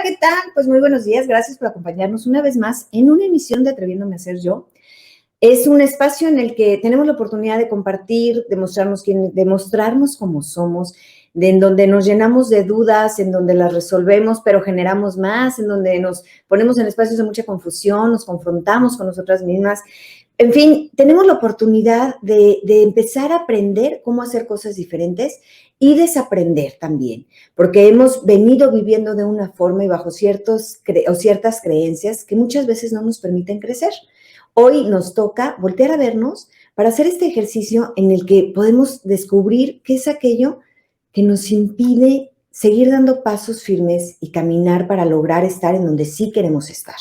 ¿qué tal? Pues muy buenos días, gracias por acompañarnos una vez más en una emisión de Atreviéndome a Ser Yo. Es un espacio en el que tenemos la oportunidad de compartir, de mostrarnos cómo somos, en donde nos llenamos de dudas, en donde las resolvemos, pero generamos más, en donde nos ponemos en espacios de mucha confusión, nos confrontamos con nosotras mismas. En fin, tenemos la oportunidad de empezar a aprender cómo hacer cosas diferentes y desaprender también, porque hemos venido viviendo de una forma y bajo ciertas creencias que muchas veces no nos permiten crecer. Hoy nos toca voltear a vernos para hacer este ejercicio en el que podemos descubrir qué es aquello que nos impide seguir dando pasos firmes y caminar para lograr estar en donde sí queremos estar.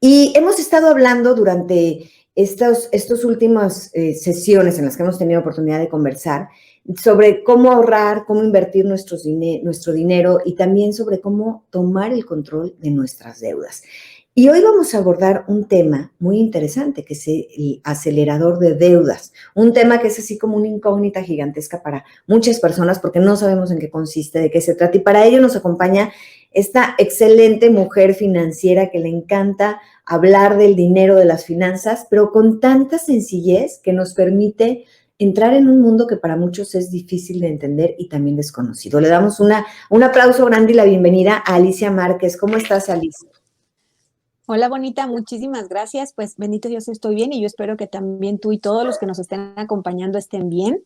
Y hemos estado hablando durante estas últimas sesiones en las que hemos tenido oportunidad de conversar sobre cómo ahorrar, cómo invertir nuestro dinero y también sobre cómo tomar el control de nuestras deudas. Y hoy vamos a abordar un tema muy interesante, que es el acelerador de deudas. Un tema que es así como una incógnita gigantesca para muchas personas porque no sabemos en qué consiste, de qué se trata. Y para ello nos acompaña esta excelente mujer financiera que le encanta hablar del dinero, de las finanzas, pero con tanta sencillez que nos permite entrar en un mundo que para muchos es difícil de entender y también desconocido. Le damos un aplauso grande y la bienvenida a Alicia Márquez. ¿Cómo estás, Alicia? Hola, bonita, muchísimas gracias. Pues bendito Dios, estoy bien y yo espero que también tú y todos los que nos estén acompañando estén bien.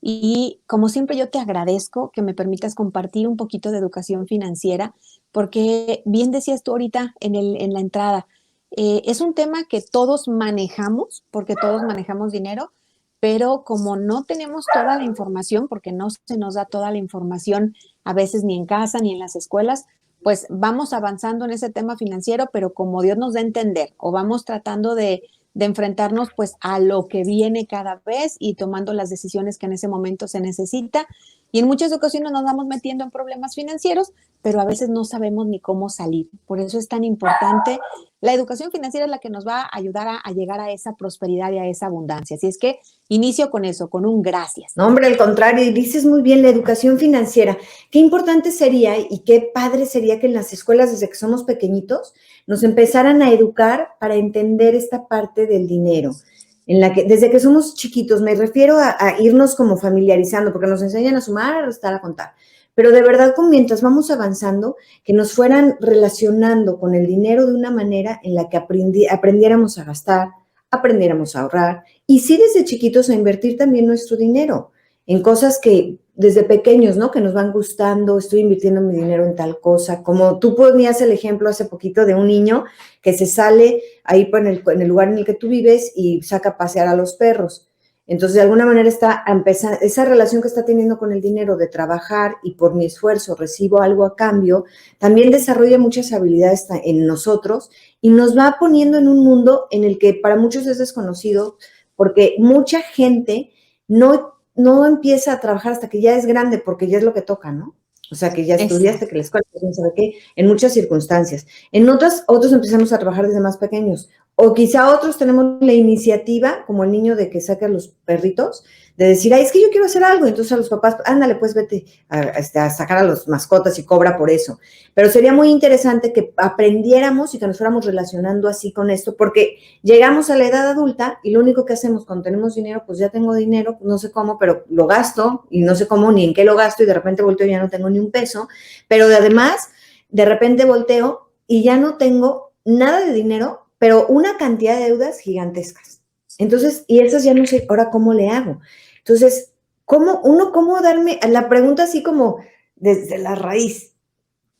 Y como siempre yo te agradezco que me permitas compartir un poquito de educación financiera, porque bien decías tú ahorita en la entrada, es un tema que todos manejamos, porque todos manejamos dinero, pero como no tenemos toda la información, porque no se nos da toda la información a veces ni en casa ni en las escuelas, pues vamos avanzando en ese tema financiero, pero como Dios nos da a entender, o vamos tratando de enfrentarnos pues a lo que viene cada vez y tomando las decisiones que en ese momento se necesita. Y en muchas ocasiones nos vamos metiendo en problemas financieros, pero a veces no sabemos ni cómo salir. Por eso es tan importante. La educación financiera es la que nos va a ayudar a llegar a esa prosperidad y a esa abundancia. Así es que inicio con eso, con un gracias. No, hombre, al contrario, y dices muy bien, la educación financiera. Qué importante sería y qué padre sería que en las escuelas, desde que somos pequeñitos, nos empezaran a educar para entender esta parte del dinero. En la que, desde que somos chiquitos, me refiero a irnos como familiarizando, porque nos enseñan a sumar, a restar, a contar. Pero de verdad, mientras vamos avanzando, que nos fueran relacionando con el dinero de una manera en la que aprendiéramos a gastar, aprendiéramos a ahorrar, y sí desde chiquitos a invertir también nuestro dinero en cosas que desde pequeños, ¿no? Que nos van gustando, estoy invirtiendo mi dinero en tal cosa, como tú ponías el ejemplo hace poquito de un niño que se sale ahí en el lugar en el que tú vives y saca a pasear a los perros. Entonces, de alguna manera está empezando, esa relación que está teniendo con el dinero de trabajar y por mi esfuerzo recibo algo a cambio, también desarrolla muchas habilidades en nosotros y nos va poniendo en un mundo en el que para muchos es desconocido, porque mucha gente no empieza a trabajar hasta que ya es grande, porque ya es lo que toca, ¿no? O sea, que ya estudiaste, que la escuela, no sabe qué, en muchas circunstancias. En otros empezamos a trabajar desde más pequeños. O quizá otros tenemos la iniciativa, como el niño de que saca a los perritos, de decir, ay, es que yo quiero hacer algo. Entonces a los papás, ándale, pues vete a sacar a las mascotas y cobra por eso. Pero sería muy interesante que aprendiéramos y que nos fuéramos relacionando así con esto, porque llegamos a la edad adulta y lo único que hacemos cuando tenemos dinero, pues ya tengo dinero, no sé cómo, pero lo gasto y no sé cómo ni en qué lo gasto y de repente volteo y ya no tengo ni un peso. Pero además, de repente volteo y ya no tengo nada de dinero, pero una cantidad de deudas gigantescas. Entonces, y esas ya no sé ahora cómo le hago. Entonces, ¿cómo darme la pregunta así como desde la raíz?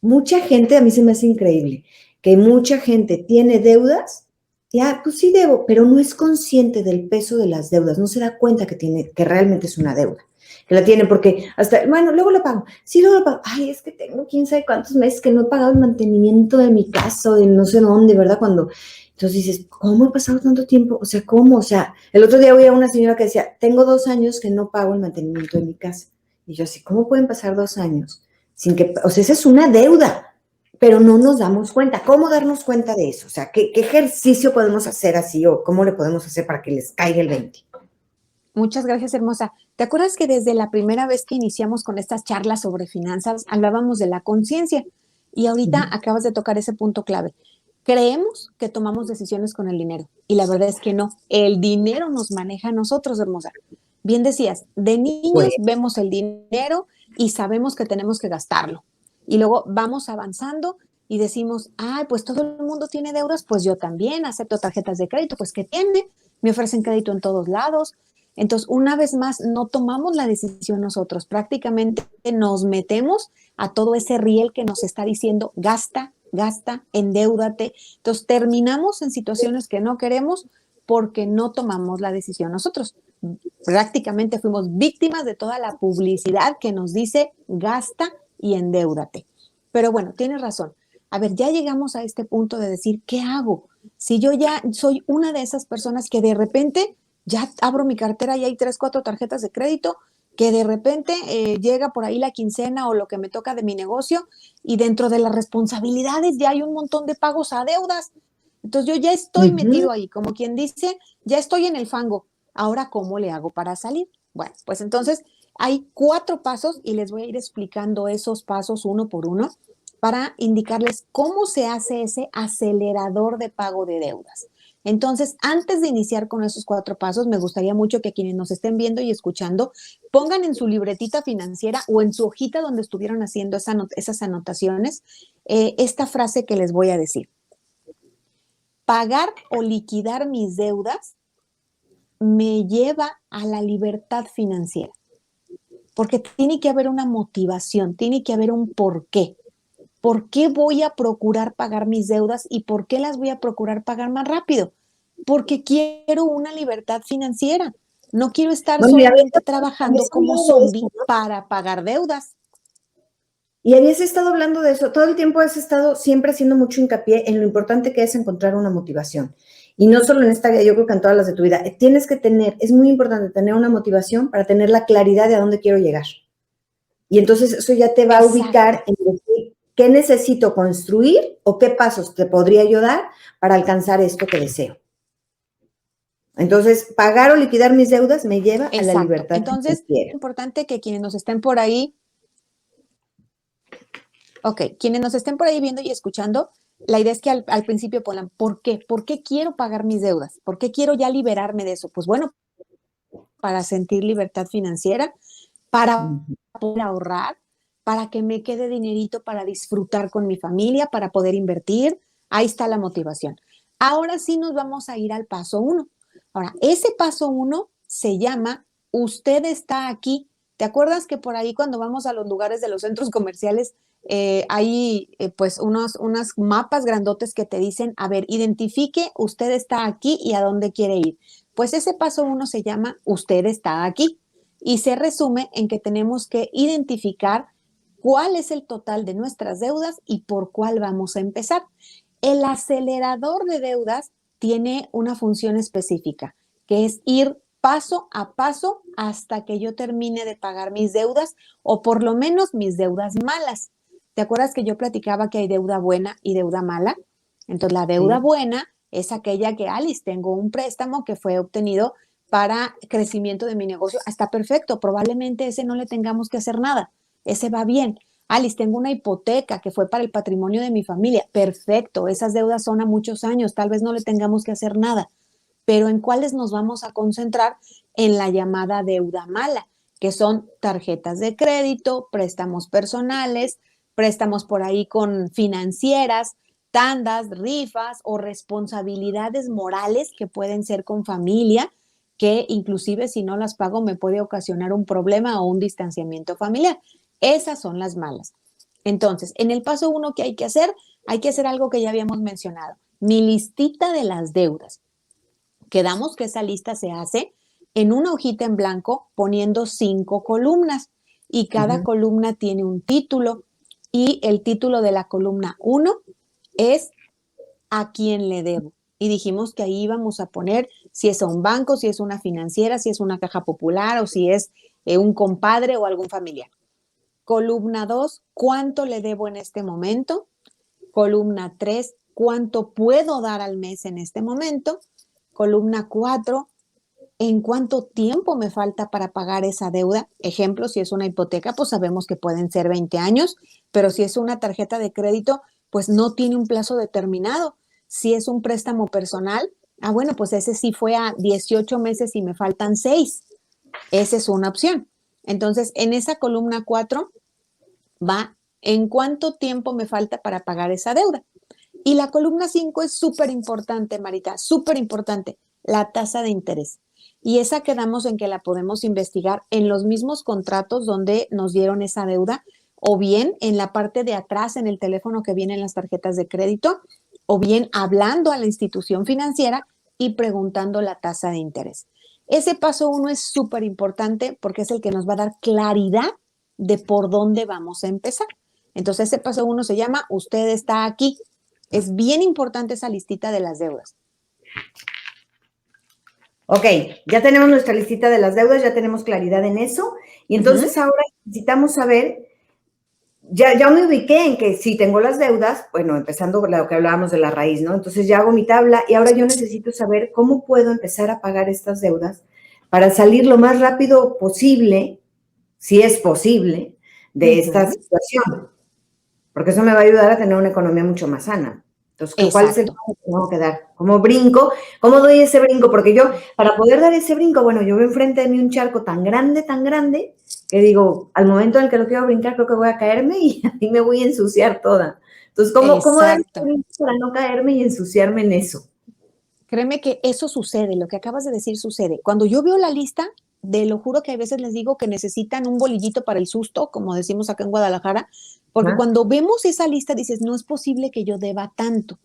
Mucha gente, a mí se me hace increíble, que mucha gente tiene deudas, ya, pues sí debo, pero no es consciente del peso de las deudas, no se da cuenta que realmente es una deuda, que la tiene porque hasta, bueno, luego la pago, sí, luego la pago, ay, es que tengo quién sabe cuántos meses que no he pagado el mantenimiento de mi casa, de no sé dónde, ¿verdad? Entonces dices, ¿cómo he pasado tanto tiempo? O sea, ¿cómo? O sea, el otro día oía a una señora que decía, tengo 2 años que no pago el mantenimiento de mi casa. Y yo así, ¿cómo pueden pasar 2 años? Sin que, o sea, esa es una deuda, pero no nos damos cuenta. ¿Cómo darnos cuenta de eso? O sea, ¿qué ejercicio podemos hacer así o cómo le podemos hacer para que les caiga el 20? Muchas gracias, hermosa. ¿Te acuerdas que desde la primera vez que iniciamos con estas charlas sobre finanzas hablábamos de la conciencia? Y ahorita acabas de tocar ese punto clave. Creemos que tomamos decisiones con el dinero y la verdad es que no. El dinero nos maneja a nosotros, hermosa. Bien decías, de Pues, niños vemos el dinero y sabemos que tenemos que gastarlo. Y luego vamos avanzando y decimos, ay, pues todo el mundo tiene deudas, pues yo también acepto tarjetas de crédito, pues ¿qué tiene? Me ofrecen crédito en todos lados. Entonces, una vez más, no tomamos la decisión nosotros, prácticamente nos metemos a todo ese riel que nos está diciendo, gasta, gasta, endeúdate. Entonces, terminamos en situaciones que no queremos porque no tomamos la decisión nosotros. Prácticamente fuimos víctimas de toda la publicidad que nos dice, gasta y endeúdate. Pero bueno, tienes razón. A ver, ya llegamos a este punto de decir, ¿qué hago? Si yo ya soy una de esas personas que de repente ya abro mi cartera y hay 3, 4 tarjetas de crédito, que de repente llega por ahí la quincena o lo que me toca de mi negocio y dentro de las responsabilidades ya hay un montón de pagos a deudas. Entonces yo ya estoy metido ahí, como quien dice, ya estoy en el fango. Ahora, ¿cómo le hago para salir? Bueno, pues entonces hay 4 pasos y les voy a ir explicando esos pasos uno por uno para indicarles cómo se hace ese acelerador de pago de deudas. Entonces, antes de iniciar con esos 4 pasos, me gustaría mucho que quienes nos estén viendo y escuchando pongan en su libretita financiera o en su hojita donde estuvieron haciendo esas anotaciones esta frase que les voy a decir. Pagar o liquidar mis deudas me lleva a la libertad financiera, porque tiene que haber una motivación, tiene que haber un porqué. ¿Por qué voy a procurar pagar mis deudas y por qué las voy a procurar pagar más rápido? Porque quiero una libertad financiera. No quiero estar bueno, solamente trabajando habías como hablado de eso, zombie ¿no? para pagar deudas. Y habías estado hablando de eso, todo el tiempo has estado siempre haciendo mucho hincapié en lo importante que es encontrar una motivación. Y no solo en esta vida, yo creo que en todas las de tu vida. Tienes que tener, es muy importante tener una motivación para tener la claridad de a dónde quiero llegar. Y entonces eso ya te va a ubicar Exacto. en decir qué necesito construir o qué pasos te podría ayudar para alcanzar esto que deseo. Entonces, pagar o liquidar mis deudas me lleva a la Exacto. libertad Entonces, es financiera. importante que quienes nos estén por ahí, quienes nos estén por ahí viendo y escuchando, la idea es que al principio pongan, ¿por qué? ¿Por qué quiero pagar mis deudas? ¿Por qué quiero ya liberarme de eso? Pues bueno, para sentir libertad financiera, para poder ahorrar, para que me quede dinerito para disfrutar con mi familia, para poder invertir. Ahí está la motivación. Ahora sí nos vamos a ir al paso 1. Ahora, ese paso 1 se llama Usted está aquí. ¿Te acuerdas que por ahí cuando vamos a los lugares de los centros comerciales hay pues unos mapas grandotes que te dicen, a ver, identifique, usted está aquí y a dónde quiere ir? Pues ese paso 1 se llama Usted está aquí y se resume en que tenemos que identificar cuál es el total de nuestras deudas y por cuál vamos a empezar. El acelerador de deudas tiene una función específica, que es ir paso a paso hasta que yo termine de pagar mis deudas o por lo menos mis deudas malas. ¿Te acuerdas que yo platicaba que hay deuda buena y deuda mala? Entonces, la deuda Sí. buena es aquella que, Alice, tengo un préstamo que fue obtenido para crecimiento de mi negocio. Está perfecto, probablemente ese no le tengamos que hacer nada, ese va bien. Alice, tengo una hipoteca que fue para el patrimonio de mi familia. Perfecto, esas deudas son a muchos años, tal vez no le tengamos que hacer nada. Pero ¿en cuáles nos vamos a concentrar? En la llamada deuda mala, que son tarjetas de crédito, préstamos personales, préstamos por ahí con financieras, tandas, rifas o responsabilidades morales que pueden ser con familia, que inclusive si no las pago me puede ocasionar un problema o un distanciamiento familiar. Esas son las malas. Entonces, en el paso 1 que hay que hacer algo que ya habíamos mencionado, mi listita de las deudas. Quedamos que esa lista se hace en una hojita en blanco poniendo 5 columnas y cada columna tiene un título y el título de la columna 1 es ¿a quién le debo? Y dijimos que ahí íbamos a poner si es a un banco, si es una financiera, si es una caja popular o si es un compadre o algún familiar. Columna 2, ¿cuánto le debo en este momento? Columna 3, ¿cuánto puedo dar al mes en este momento? Columna 4, ¿En cuánto tiempo me falta para pagar esa deuda? Ejemplo, si es una hipoteca, pues sabemos que pueden ser 20 años, pero si es una tarjeta de crédito, pues no tiene un plazo determinado. Si es un préstamo personal, bueno, pues ese sí fue a 18 meses y me faltan 6. Esa es una opción. Entonces, en esa columna 4 va en cuánto tiempo me falta para pagar esa deuda. Y la columna 5 es súper importante, Marita, súper importante, la tasa de interés. Y esa quedamos en que la podemos investigar en los mismos contratos donde nos dieron esa deuda, o bien en la parte de atrás, en el teléfono que vienen las tarjetas de crédito, o bien hablando a la institución financiera y preguntando la tasa de interés. Ese paso 1 es súper importante porque es el que nos va a dar claridad de por dónde vamos a empezar. Entonces, ese paso 1 se llama Usted está aquí. Es bien importante esa listita de las deudas. Ok, ya tenemos nuestra listita de las deudas, ya tenemos claridad en eso. Y entonces ahora necesitamos saber, ya me ubiqué en que si tengo las deudas, bueno, empezando por lo que hablábamos de la raíz, ¿no? Entonces ya hago mi tabla y ahora yo necesito saber cómo puedo empezar a pagar estas deudas para salir lo más rápido posible, si es posible, de esta situación. Porque eso me va a ayudar a tener una economía mucho más sana. Entonces, ¿cuál es el paso que tengo que dar? ¿Cómo brinco? ¿Cómo doy ese brinco? Porque yo, para poder dar ese brinco, bueno, yo veo enfrente de mí un charco tan grande, que digo, al momento en el que lo quiero brincar, creo que voy a caerme y ahí me voy a ensuciar toda. Entonces, ¿cómo dar ese brinco para no caerme y ensuciarme en eso? Créeme que eso sucede, lo que acabas de decir sucede. Cuando yo veo la lista, de lo juro que a veces les digo que necesitan un bolillito para el susto, como decimos acá en Guadalajara, porque cuando vemos esa lista dices, no es posible que yo deba tanto.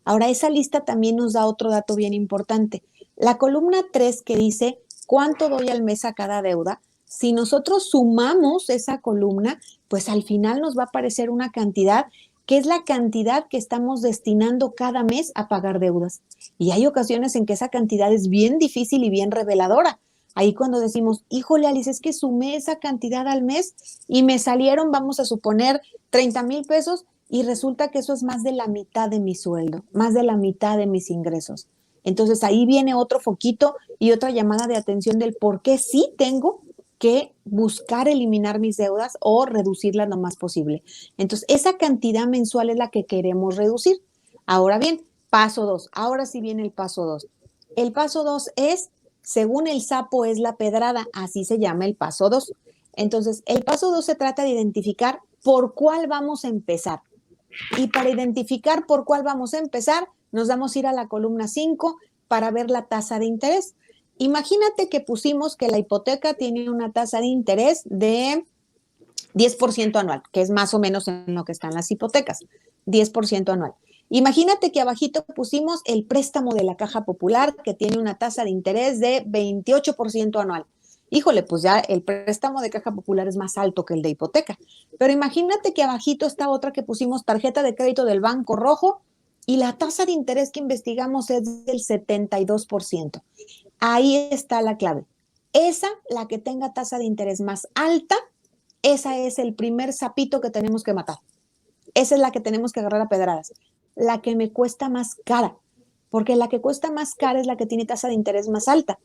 Ahora, esa lista también nos da otro dato bien importante. La columna 3 que dice cuánto doy al mes a cada deuda, si nosotros sumamos esa columna, pues al final nos va a aparecer una cantidad que es la cantidad que estamos destinando cada mes a pagar deudas. Y hay ocasiones en que esa cantidad es bien difícil y bien reveladora. Ahí cuando decimos, híjole, Alice, es que sumé esa cantidad al mes y me salieron, vamos a suponer, 30,000 pesos y resulta que eso es más de la mitad de mi sueldo, más de la mitad de mis ingresos. Entonces ahí viene otro foquito y otra llamada de atención del por qué sí tengo que buscar eliminar mis deudas o reducirlas lo más posible. Entonces, esa cantidad mensual es la que queremos reducir. Ahora bien, paso 2. Ahora sí viene el paso 2. El paso 2 es, según el sapo es la pedrada, así se llama el paso 2. Entonces, el paso 2 se trata de identificar por cuál vamos a empezar. Y para identificar por cuál vamos a empezar, nos vamos a ir a la columna 5 para ver la tasa de interés. Imagínate que pusimos que la hipoteca tiene una tasa de interés de 10% anual, que es más o menos en lo que están las hipotecas, 10% anual. Imagínate que abajito pusimos el préstamo de la Caja Popular, que tiene una tasa de interés de 28% anual. Híjole, pues ya el préstamo de Caja Popular es más alto que el de hipoteca. Pero imagínate que abajito está otra que pusimos tarjeta de crédito del Banco Rojo y la tasa de interés que investigamos es del 72%. Ahí está la clave. Esa, la que tenga tasa de interés más alta, esa es el primer sapito que tenemos que matar. Esa es la que tenemos que agarrar a pedradas. La que me cuesta más cara, porque la que cuesta más cara es la que tiene tasa de interés más alta.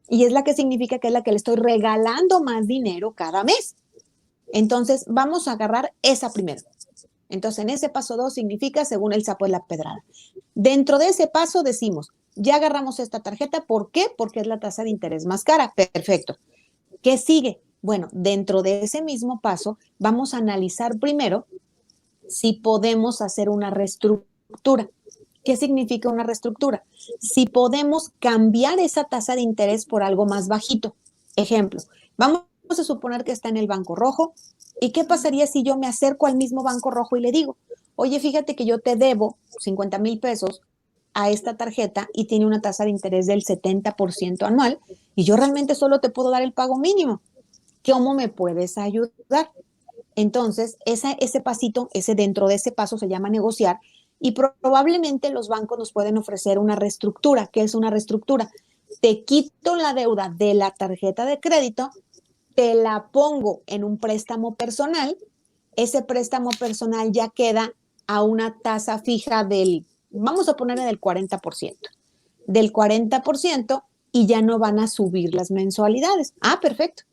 Y es la que significa que es la que le estoy regalando más dinero cada mes. Entonces, vamos a agarrar esa primero. Entonces, en ese paso 2 significa, según el sapo es la pedrada. Dentro de ese paso decimos, ya agarramos esta tarjeta, ¿por qué? Porque es la tasa de interés más cara. Perfecto. ¿Qué sigue? Bueno, dentro de ese mismo paso, vamos a analizar primero si podemos hacer una reestructura. ¿Qué significa una reestructura? Si podemos cambiar esa tasa de interés por algo más bajito. Ejemplo, vamos a suponer que está en el Banco Rojo. ¿Y qué pasaría si yo me acerco al mismo Banco Rojo y le digo, oye, fíjate que yo te debo 50,000 pesos a esta tarjeta y tiene una tasa de interés del 70% anual y yo realmente solo te puedo dar el pago mínimo? ¿Cómo me puedes ayudar? Entonces, ese pasito, dentro de ese paso se llama negociar y probablemente los bancos nos pueden ofrecer una reestructura. ¿Qué es una reestructura? Te quito la deuda de la tarjeta de crédito, te la pongo en un préstamo personal, ese préstamo personal ya queda a una tasa fija vamos a ponerle del 40%. Del 40%, y ya no van a subir las mensualidades. Ah, perfecto.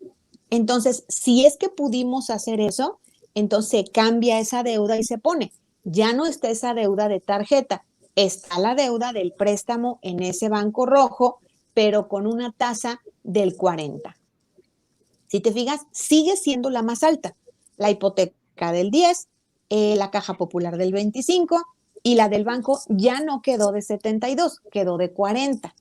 Entonces, si es que pudimos hacer eso, entonces se cambia esa deuda y se pone, ya no está esa deuda de tarjeta, está la deuda del préstamo en ese banco rojo, pero con una tasa del 40. Si te fijas, sigue siendo la más alta. La hipoteca del 10, la caja popular del 25 y la del banco ya no quedó de 72, quedó de 40.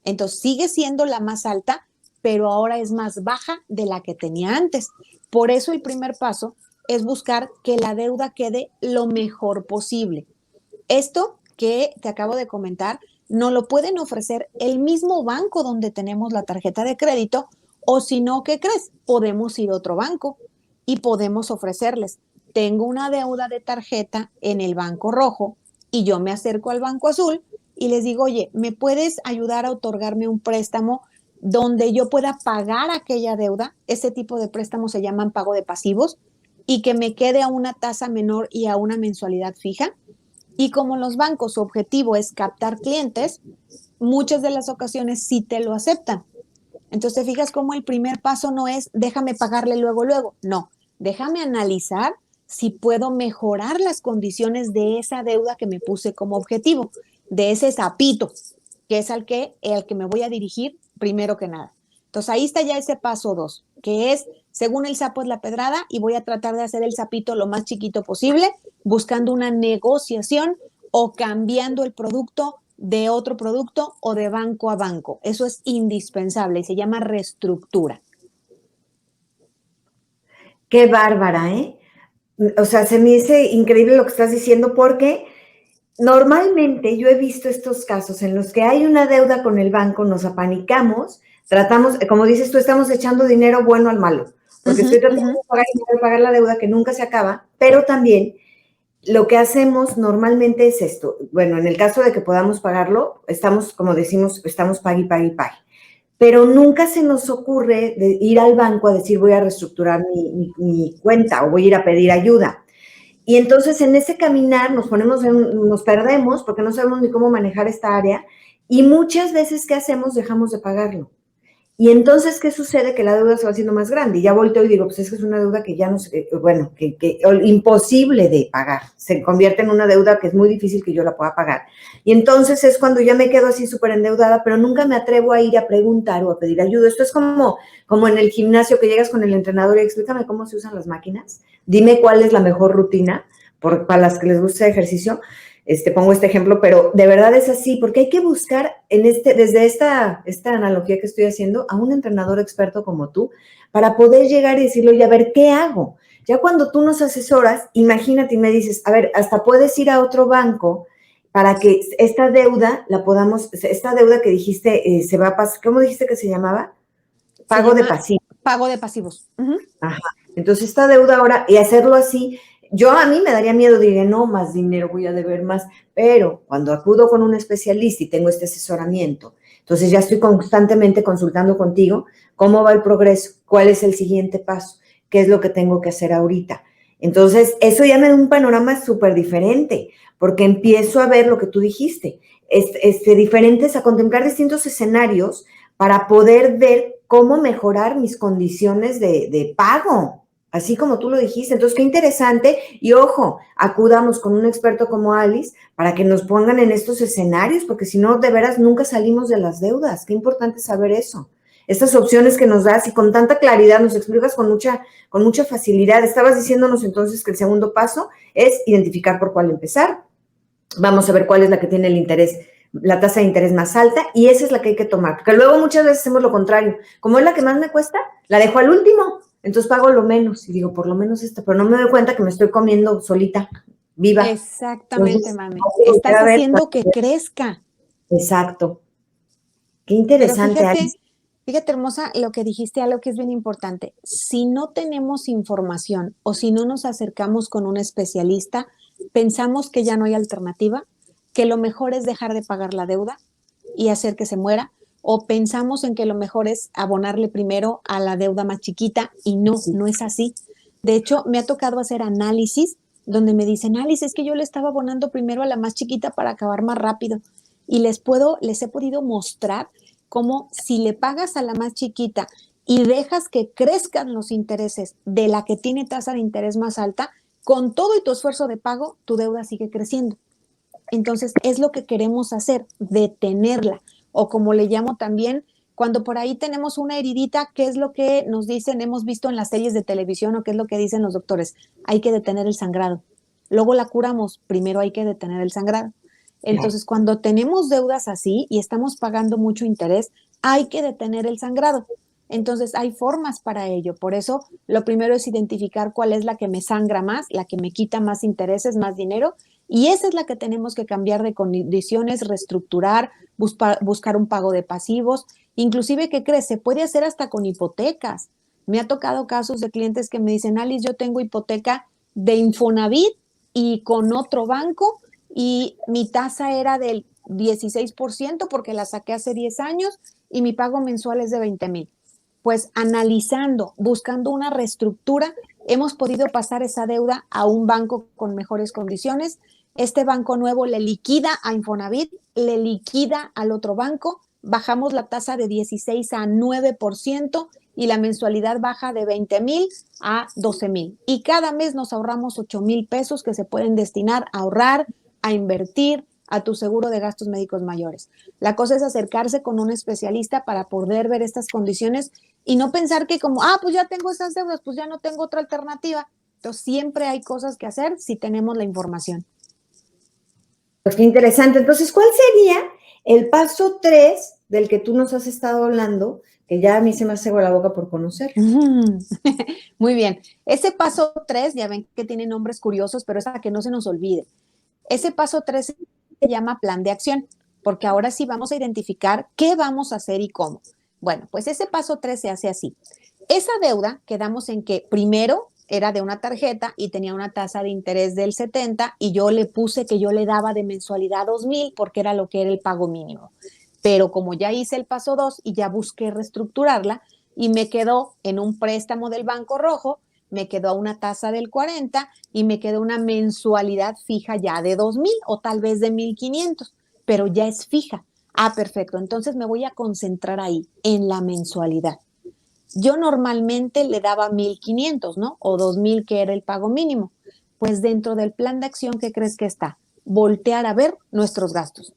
Entonces sigue siendo la más alta, pero ahora es más baja de la que tenía antes. Por eso el primer paso es buscar que la deuda quede lo mejor posible. Esto que te acabo de comentar, no lo pueden ofrecer el mismo banco donde tenemos la tarjeta de crédito, o si no, ¿qué crees? Podemos ir a otro banco y podemos ofrecerles, tengo una deuda de tarjeta en el banco rojo y yo me acerco al banco azul y les digo, oye, ¿me puedes ayudar a otorgarme un préstamo donde yo pueda pagar aquella deuda? Ese tipo de préstamos se llaman pago de pasivos y que me quede a una tasa menor y a una mensualidad fija. Y como los bancos, su objetivo es captar clientes, muchas de las ocasiones sí te lo aceptan. Entonces, te fijas cómo el primer paso no es déjame pagarle luego, luego. No, déjame analizar si puedo mejorar las condiciones de esa deuda que me puse como objetivo, de ese sapito, que es al que me voy a dirigir primero que nada. Entonces, ahí está ya ese paso 2, que es, según el sapo es la pedrada, y voy a tratar de hacer el sapito lo más chiquito posible, buscando una negociación o cambiando el producto de otro producto o de banco a banco. Eso es indispensable y se llama reestructura. Qué bárbara, ¿eh? O sea, se me hace increíble lo que estás diciendo porque normalmente yo he visto estos casos en los que hay una deuda con el banco, nos apanicamos, tratamos, como dices tú, estamos echando dinero bueno al malo, porque estoy tratando de pagar la deuda que nunca se acaba, pero también lo que hacemos normalmente es esto. Bueno, en el caso de que podamos pagarlo, estamos, como decimos, estamos pague, pague, pague. Pero nunca se nos ocurre de ir al banco a decir voy a reestructurar mi cuenta o voy a ir a pedir ayuda. Y entonces en ese caminar nos perdemos porque no sabemos ni cómo manejar esta área y muchas veces ¿qué hacemos? Dejamos de pagarlo. Y entonces, ¿qué sucede? Que la deuda se va haciendo más grande. Y ya volteo y digo, pues es que es una deuda que ya no sé, bueno, que imposible de pagar. Se convierte en una deuda que es muy difícil que yo la pueda pagar. Y entonces es cuando ya me quedo así súper endeudada, pero nunca me atrevo a ir a preguntar o a pedir ayuda. Esto es como en el gimnasio que llegas con el entrenador y explícame cómo se usan las máquinas. Dime cuál es la mejor rutina para las que les gusta el ejercicio. Pongo este ejemplo, pero de verdad es así, porque hay que buscar desde esta analogía que estoy haciendo a un entrenador experto como tú para poder llegar y decirle, oye, a ver, ¿qué hago? Ya cuando tú nos asesoras, imagínate y me dices, a ver, hasta puedes ir a otro banco para que esta deuda esta deuda que dijiste se va a pasar, ¿cómo dijiste que se llamaba? Pago de pasivos. Pago de pasivos. Ajá. Entonces, esta deuda ahora, y hacerlo así, a mí me daría miedo, diría, no, más dinero, voy a deber más, pero cuando acudo con un especialista y tengo este asesoramiento, entonces ya estoy constantemente consultando contigo cómo va el progreso, cuál es el siguiente paso, qué es lo que tengo que hacer ahorita. Entonces, eso ya me da un panorama súper diferente, porque empiezo a ver lo que tú dijiste, diferentes, a contemplar distintos escenarios para poder ver cómo mejorar mis condiciones de pago, así como tú lo dijiste. Entonces, qué interesante. Y ojo, acudamos con un experto como Alice para que nos pongan en estos escenarios, porque si no, de veras, nunca salimos de las deudas. Qué importante saber eso. Estas opciones que nos das y con tanta claridad nos explicas con mucha facilidad. Estabas diciéndonos entonces que el segundo paso es identificar por cuál empezar. Vamos a ver cuál es la que tiene la tasa de interés más alta y esa es la que hay que tomar, porque luego muchas veces hacemos lo contrario. Como es la que más me cuesta, la dejo al último, entonces pago lo menos y digo, por lo menos esta, pero no me doy cuenta que me estoy comiendo solita, viva. Exactamente, Entonces, mami. Estás haciendo que crezca. Exacto. Qué Pero interesante, fíjate, Alice. fíjate, hermosa, lo que dijiste, algo que es bien importante. Si no tenemos información o si no nos acercamos con un especialista, pensamos que ya no hay alternativa, que lo mejor es dejar de pagar la deuda y hacer que se muera, o pensamos en que lo mejor es abonarle primero a la deuda más chiquita y no, no es así. De hecho, me ha tocado hacer análisis donde me dicen, Alice, es que yo le estaba abonando primero a la más chiquita para acabar más rápido y les he podido mostrar como si le pagas a la más chiquita y dejas que crezcan los intereses de la que tiene tasa de interés más alta, con todo y tu esfuerzo de pago, tu deuda sigue creciendo. Entonces, es lo que queremos hacer, detenerla. O como le llamo también, cuando por ahí tenemos una heridita, ¿qué es lo que nos dicen, hemos visto en las series de televisión o qué es lo que dicen los doctores? Hay que detener el sangrado. Luego la curamos, primero hay que detener el sangrado. Entonces, cuando tenemos deudas así y estamos pagando mucho interés, hay que detener el sangrado. Entonces, hay formas para ello. Por eso, lo primero es identificar cuál es la que me sangra más, la que me quita más intereses, más dinero, y esa es la que tenemos que cambiar de condiciones, reestructurar, buscar un pago de pasivos, inclusive, ¿qué crees? Se puede hacer hasta con hipotecas. Me ha tocado casos de clientes que me dicen, Alice, yo tengo hipoteca de Infonavit y con otro banco y mi tasa era del 16% porque la saqué hace 10 años y mi pago mensual es de 20,000. Pues analizando, buscando una reestructura, hemos podido pasar esa deuda a un banco con mejores condiciones. Este banco nuevo le liquida a Infonavit, le liquida al otro banco, bajamos la tasa de 16 a 9% y la mensualidad baja de 20,000 a 12,000. Y cada mes nos ahorramos 8,000 pesos que se pueden destinar a ahorrar, a invertir, a tu seguro de gastos médicos mayores. La cosa es acercarse con un especialista para poder ver estas condiciones y no pensar que como, pues ya tengo esas deudas, pues ya no tengo otra alternativa. Entonces siempre hay cosas que hacer si tenemos la información. Pues qué interesante. Entonces, ¿cuál sería el paso 3 del que tú nos has estado hablando? Que ya a mí se me hace agua la boca por conocer. Muy bien. Ese paso 3, ya ven que tiene nombres curiosos, pero es para que no se nos olvide. Ese paso 3 se llama plan de acción, porque ahora sí vamos a identificar qué vamos a hacer y cómo. Bueno, pues ese paso 3 se hace así. Esa deuda quedamos en que primero era de una tarjeta y tenía una tasa de interés del 70 y yo le puse que yo le daba de mensualidad 2,000 porque era lo que era el pago mínimo. Pero como ya hice el paso 2 y ya busqué reestructurarla y me quedó en un préstamo del Banco Rojo, me quedó a una tasa del 40 y me quedó una mensualidad fija ya de 2,000 o tal vez de 1,500, pero ya es fija. Perfecto. Entonces me voy a concentrar ahí, en la mensualidad. Yo normalmente le daba 1,500, ¿no? O 2,000 que era el pago mínimo. Pues dentro del plan de acción, ¿qué crees que está? Voltear a ver nuestros gastos.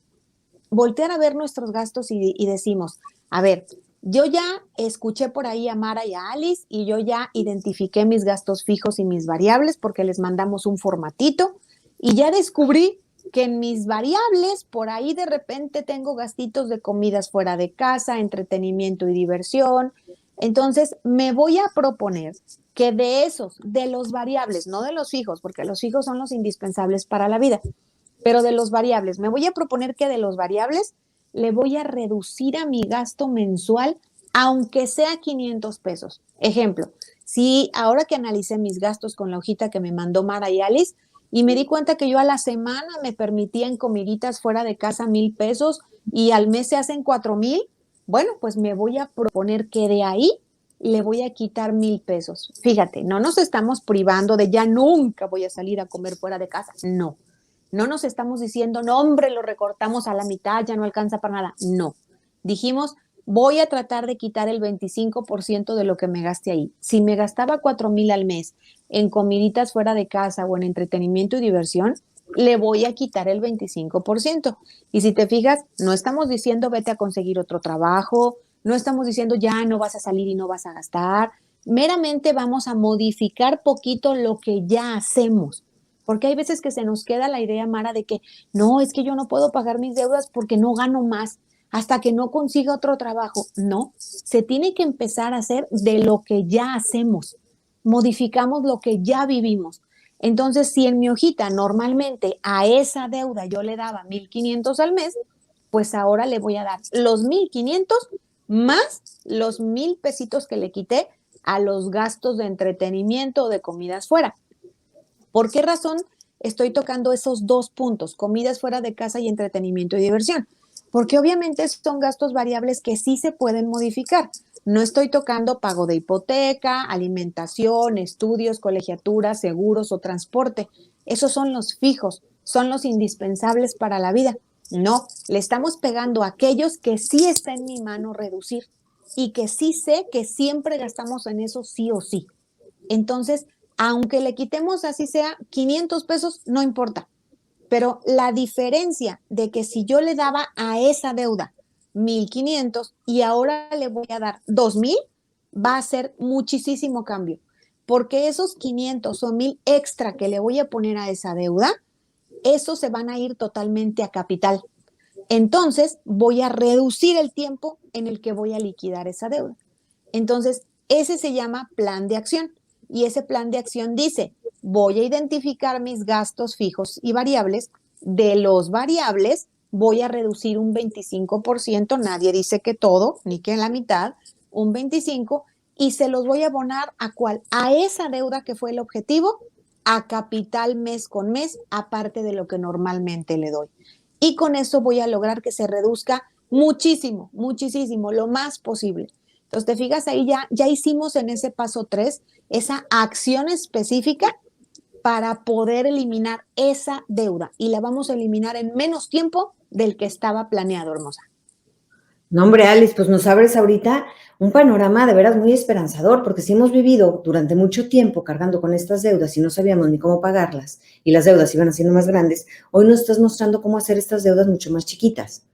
Voltear a ver nuestros gastos y decimos, a ver, yo ya escuché por ahí a Mara y a Alice y yo ya identifiqué mis gastos fijos y mis variables porque les mandamos un formatito y ya descubrí que en mis variables por ahí de repente tengo gastitos de comidas fuera de casa, entretenimiento y diversión. Entonces me voy a proponer que de esos, de los variables, no de los fijos, porque los fijos son los indispensables para la vida, pero de los variables, me voy a proponer que de los variables le voy a reducir a mi gasto mensual, aunque sea 500 pesos. Ejemplo, si ahora que analicé mis gastos con la hojita que me mandó Mara y Alice, y me di cuenta que yo a la semana me permitía en comiditas fuera de casa 1,000 pesos y al mes se hacen 4,000, bueno, pues me voy a proponer que de ahí le voy a quitar 1,000 pesos. Fíjate, no nos estamos privando de ya nunca voy a salir a comer fuera de casa. No, no nos estamos diciendo, no, hombre, lo recortamos a la mitad, ya no alcanza para nada. No. Dijimos, voy a tratar de quitar el 25% de lo que me gaste ahí. Si me gastaba 4,000 al mes en comiditas fuera de casa o en entretenimiento y diversión, le voy a quitar el 25%. Y si te fijas, no estamos diciendo vete a conseguir otro trabajo, no estamos diciendo ya no vas a salir y no vas a gastar. Meramente vamos a modificar poquito lo que ya hacemos. Porque hay veces que se nos queda la idea, Mara, de que no, es que yo no puedo pagar mis deudas porque no gano más hasta que no consiga otro trabajo. No, se tiene que empezar a hacer de lo que ya hacemos. Modificamos lo que ya vivimos. Entonces, si en mi hojita normalmente a esa deuda yo le daba 1,500 al mes, pues ahora le voy a dar los 1,500 más los 1,000 pesitos que le quité a los gastos de entretenimiento o de comidas fuera. ¿Por qué razón estoy tocando esos dos puntos, comidas fuera de casa y entretenimiento y diversión? Porque obviamente son gastos variables que sí se pueden modificar. No estoy tocando pago de hipoteca, alimentación, estudios, colegiaturas, seguros o transporte. Esos son los fijos, son los indispensables para la vida. No, le estamos pegando a aquellos que sí está en mi mano reducir y que sí sé que siempre gastamos en eso sí o sí. Entonces, aunque le quitemos así sea 500 pesos, no importa. Pero la diferencia de que si yo le daba a esa deuda 1,500 y ahora le voy a dar 2,000, va a ser muchísimo cambio. Porque esos 500 o 1,000 extra que le voy a poner a esa deuda, esos se van a ir totalmente a capital. Entonces, voy a reducir el tiempo en el que voy a liquidar esa deuda. Entonces, ese se llama plan de acción. Y ese plan de acción dice, voy a identificar mis gastos fijos y variables. De los variables, voy a reducir un 25%, nadie dice que todo, ni que la mitad, un 25%, y se los voy a abonar a cuál, a esa deuda que fue el objetivo, a capital mes con mes, aparte de lo que normalmente le doy. Y con eso voy a lograr que se reduzca muchísimo, muchísimo, lo más posible. Entonces, te fijas, ahí ya hicimos en ese paso 3 esa acción específica para poder eliminar esa deuda y la vamos a eliminar en menos tiempo del que estaba planeado, hermosa. No, hombre, Alice, pues nos abres ahorita un panorama de veras muy esperanzador, porque si hemos vivido durante mucho tiempo cargando con estas deudas y no sabíamos ni cómo pagarlas, y las deudas iban haciendo más grandes, hoy nos estás mostrando cómo hacer estas deudas mucho más chiquitas.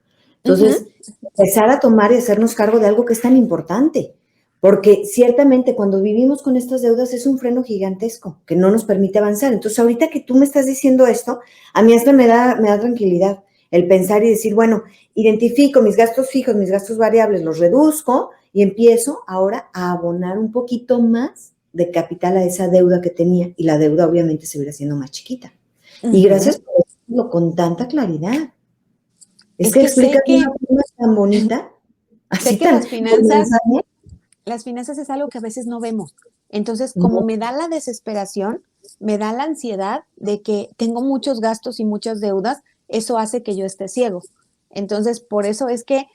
Entonces, empezar a tomar y hacernos cargo de algo que es tan importante, porque ciertamente cuando vivimos con estas deudas es un freno gigantesco que no nos permite avanzar. Entonces, ahorita que tú me estás diciendo esto, a mí hasta me da tranquilidad el pensar y decir, bueno, identifico mis gastos fijos, mis gastos variables, los reduzco y empiezo ahora a abonar un poquito más de capital a esa deuda que tenía y la deuda obviamente se va haciendo más chiquita. Y gracias por decirlo con tanta claridad. Es que explica de una forma tan bonita, sé así que tan... las finanzas es algo que a veces no vemos. Entonces, como me da la desesperación, me da la ansiedad de que tengo muchos gastos y muchas deudas, eso hace que yo esté ciego. Entonces, por eso es que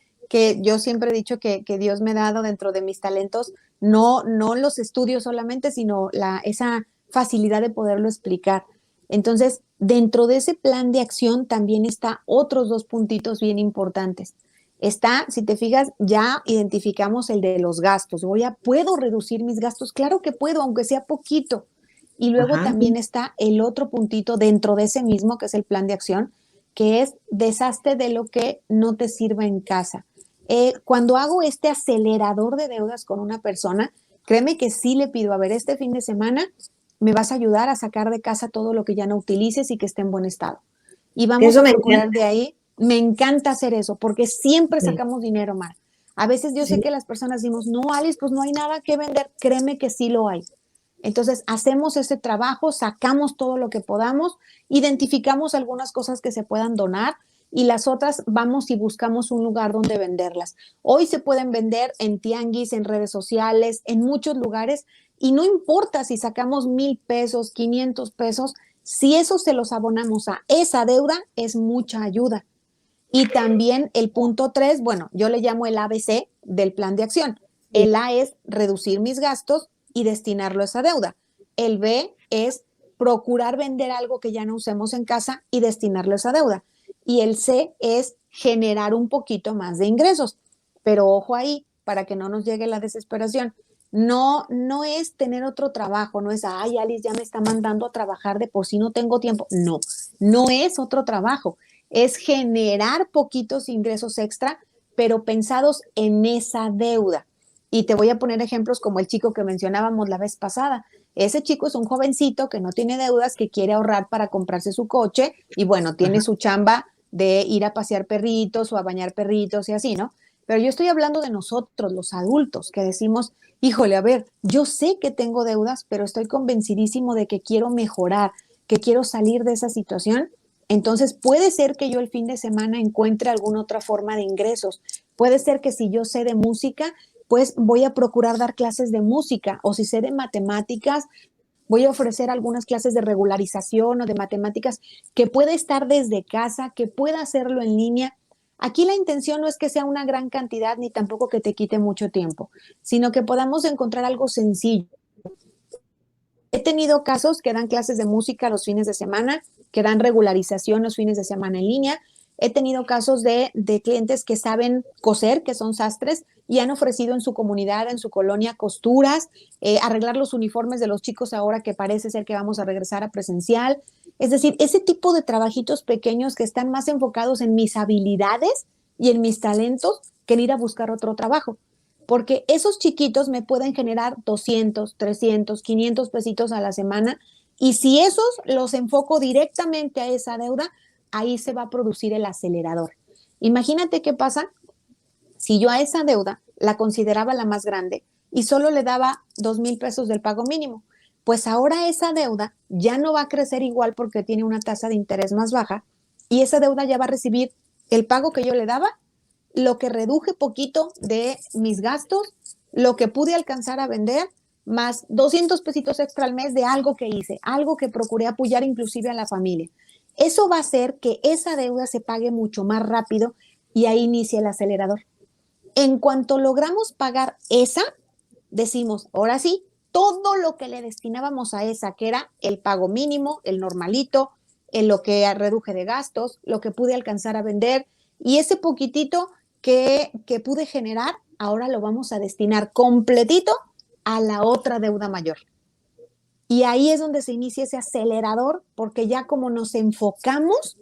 yo siempre he dicho que Dios me ha dado dentro de mis talentos, no los estudios solamente, sino esa facilidad de poderlo explicar. Entonces, dentro de ese plan de acción también está otros dos puntitos bien importantes. Está, si te fijas, ya identificamos el de los gastos. ¿Puedo reducir mis gastos? Claro que puedo, aunque sea poquito. Y luego Ajá. también está el otro puntito dentro de ese mismo, que es el plan de acción, que es deshazte de lo que no te sirva en casa. Cuando hago este acelerador de deudas con una persona, créeme que sí le pido, a ver, este fin de semana me vas a ayudar a sacar de casa todo lo que ya no utilices y que esté en buen estado. Y vamos Eso a me procurar encanta. de ahí, me encanta hacer eso, porque siempre Sí, sacamos dinero, Mar. A veces yo sé sí. que las personas decimos, no, Alice, pues no hay nada que vender. Créeme que sí lo hay. Entonces, hacemos ese trabajo, sacamos todo lo que podamos, identificamos algunas cosas que se puedan donar y las otras vamos y buscamos un lugar donde venderlas. Hoy se pueden vender en tianguis, en redes sociales, en muchos lugares y no importa si sacamos 1,000 pesos, 500 pesos, si eso se los abonamos a esa deuda, es mucha ayuda. Y también el punto 3, bueno, yo le llamo el ABC del plan de acción. El A es reducir mis gastos y destinarlo a esa deuda. El B es procurar vender algo que ya no usemos en casa y destinarlo a esa deuda. Y el C es generar un poquito más de ingresos. Pero ojo ahí, para que no nos llegue la desesperación. No es tener otro trabajo, no es, ay, Alice ya me está mandando a trabajar de por sí no tengo tiempo. No es otro trabajo, es generar poquitos ingresos extra, pero pensados en esa deuda. Y te voy a poner ejemplos como el chico que mencionábamos la vez pasada. Ese chico es un jovencito que no tiene deudas, que quiere ahorrar para comprarse su coche y bueno, tiene Ajá. su chamba de ir a pasear perritos o a bañar perritos y así, ¿no? Pero yo estoy hablando de nosotros, los adultos, que decimos, híjole, a ver, yo sé que tengo deudas, pero estoy convencidísimo de que quiero mejorar, que quiero salir de esa situación. Entonces puede ser que yo el fin de semana encuentre alguna otra forma de ingresos. Puede ser que si yo sé de música, pues voy a procurar dar clases de música, o si sé de matemáticas, voy a ofrecer algunas clases de regularización o de matemáticas que pueda estar desde casa, que pueda hacerlo en línea. Aquí la intención no es que sea una gran cantidad ni tampoco que te quite mucho tiempo, sino que podamos encontrar algo sencillo. He tenido casos que dan clases de música los fines de semana, que dan regularización los fines de semana en línea, He tenido casos de clientes que saben coser, que son sastres, y han ofrecido en su comunidad, en su colonia, costuras, arreglar los uniformes de los chicos ahora que parece ser que vamos a regresar a presencial. Es decir, ese tipo de trabajitos pequeños que están más enfocados en mis habilidades y en mis talentos que en ir a buscar otro trabajo. Porque esos chiquitos me pueden generar 200, 300, 500 pesitos a la semana, y si esos los enfoco directamente a esa deuda, ahí se va a producir el acelerador. Imagínate qué pasa si yo a esa deuda la consideraba la más grande y solo le daba 2,000 pesos del pago mínimo. Pues ahora esa deuda ya no va a crecer igual porque tiene una tasa de interés más baja, y esa deuda ya va a recibir el pago que yo le daba, lo que reduje poquito de mis gastos, lo que pude alcanzar a vender, más 200 pesitos extra al mes de algo que hice, algo que procuré apoyar inclusive a la familia. Eso va a hacer que esa deuda se pague mucho más rápido, y ahí inicia el acelerador. En cuanto logramos pagar esa, decimos, ahora sí, todo lo que le destinábamos a esa, que era el pago mínimo, el normalito, en lo que reduje de gastos, lo que pude alcanzar a vender, y ese poquitito que pude generar, ahora lo vamos a destinar completito a la otra deuda mayor. Y ahí es donde se inicia ese acelerador, porque ya como nos enfocamos,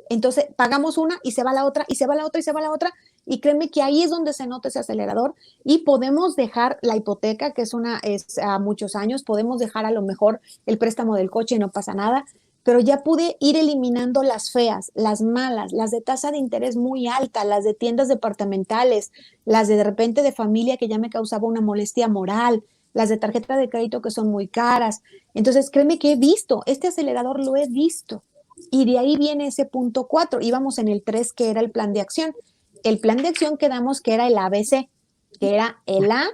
entonces pagamos una y se va la otra, y se va la otra, y se va la otra, y créeme que ahí es donde se nota ese acelerador, y podemos dejar la hipoteca, que es a muchos años, podemos dejar a lo mejor el préstamo del coche y no pasa nada, pero ya pude ir eliminando las feas, las malas, las de tasa de interés muy alta, las de tiendas departamentales, las de repente de familia que ya me causaba una molestia moral, las de tarjeta de crédito que son muy caras. Entonces, créeme que he visto, este acelerador lo he visto. Y de ahí viene ese punto 4. Íbamos en el 3, que era el plan de acción. El plan de acción quedamos que era el ABC, que era el A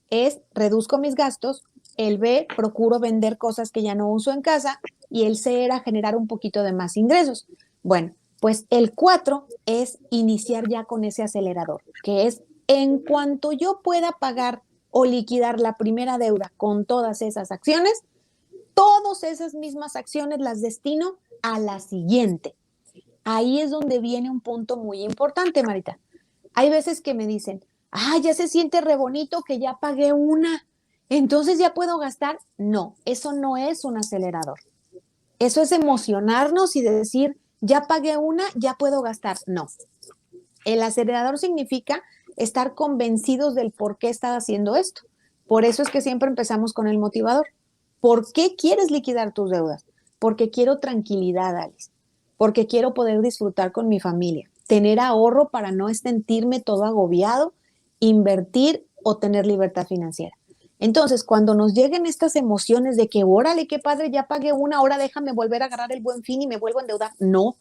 es reduzco mis gastos, el B procuro vender cosas que ya no uso en casa, y el C era generar un poquito de más ingresos. Bueno, pues el 4 es iniciar ya con ese acelerador, que es en cuanto yo pueda pagar o liquidar la primera deuda con todas esas acciones, todas esas mismas acciones las destino a la siguiente. Ahí es donde viene un punto muy importante, Marita. Hay veces que me dicen, ya se siente re bonito que ya pagué una, entonces ya puedo gastar. No, eso no es un acelerador. Eso es emocionarnos y de decir, ya pagué una, ya puedo gastar. No. El acelerador significa estar convencidos del por qué estás haciendo esto. Por eso es que siempre empezamos con el motivador. ¿Por qué quieres liquidar tus deudas? Porque quiero tranquilidad, Alice. Porque quiero poder disfrutar con mi familia, tener ahorro para no sentirme todo agobiado, invertir o tener libertad financiera. Entonces, cuando nos lleguen estas emociones de que, órale, qué padre, ya pagué una, ahora déjame volver a agarrar el Buen Fin y me vuelvo a endeudar. No.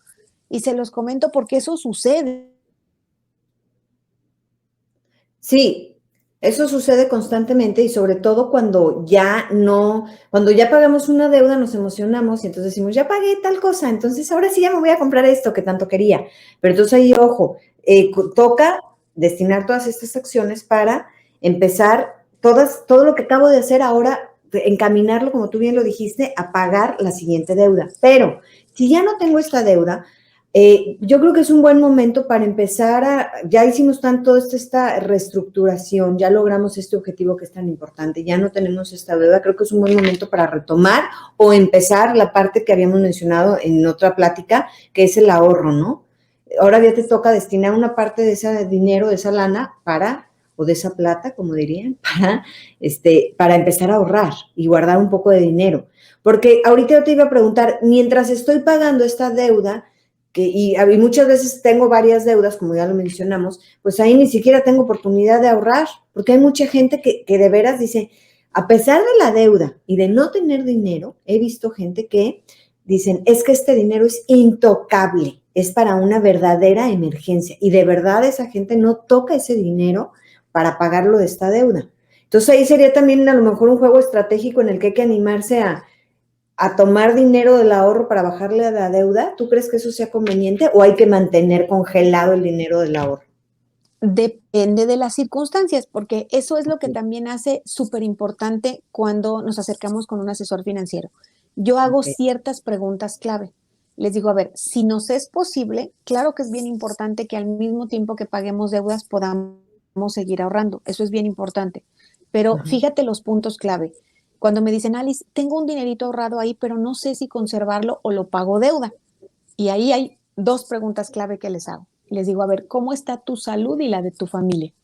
Y se los comento porque eso sucede. Sí, eso sucede constantemente y sobre todo cuando ya pagamos una deuda nos emocionamos y entonces decimos, ya pagué tal cosa, entonces ahora sí ya me voy a comprar esto que tanto quería. Pero entonces ahí, ojo, toca destinar todas estas acciones para empezar todo lo que acabo de hacer ahora, encaminarlo, como tú bien lo dijiste, a pagar la siguiente deuda. Pero si ya no tengo esta deuda, yo creo que es un buen momento para empezar ya hicimos toda esta reestructuración, ya logramos este objetivo que es tan importante, ya no tenemos esta deuda, creo que es un buen momento para retomar o empezar la parte que habíamos mencionado en otra plática, que es el ahorro, ¿no? Ahora ya te toca destinar una parte de ese dinero, de esa lana o de esa plata, como dirían, para empezar a ahorrar y guardar un poco de dinero. Porque ahorita yo te iba a preguntar, mientras estoy pagando esta deuda, y muchas veces tengo varias deudas, como ya lo mencionamos, pues ahí ni siquiera tengo oportunidad de ahorrar, porque hay mucha gente que de veras dice, a pesar de la deuda y de no tener dinero, he visto gente que dicen, es que este dinero es intocable, es para una verdadera emergencia, y de verdad esa gente no toca ese dinero para pagarlo de esta deuda. Entonces ahí sería también a lo mejor un juego estratégico en el que hay que animarse a tomar dinero del ahorro para bajarle a la deuda. ¿Tú crees que eso sea conveniente o hay que mantener congelado el dinero del ahorro? Depende de las circunstancias, porque eso es lo que también hace súper importante cuando nos acercamos con un asesor financiero. Yo hago ciertas preguntas clave. les digo, a ver, si nos es posible, claro que es bien importante que al mismo tiempo que paguemos deudas podamos seguir ahorrando. Eso es bien importante. Pero Ajá. fíjate los puntos clave. Cuando me dicen, Alice, tengo un dinerito ahorrado ahí, pero no sé si conservarlo o lo pago deuda. Y ahí hay dos preguntas clave que les hago. Les digo, a ver, ¿cómo está tu salud y la de tu familia?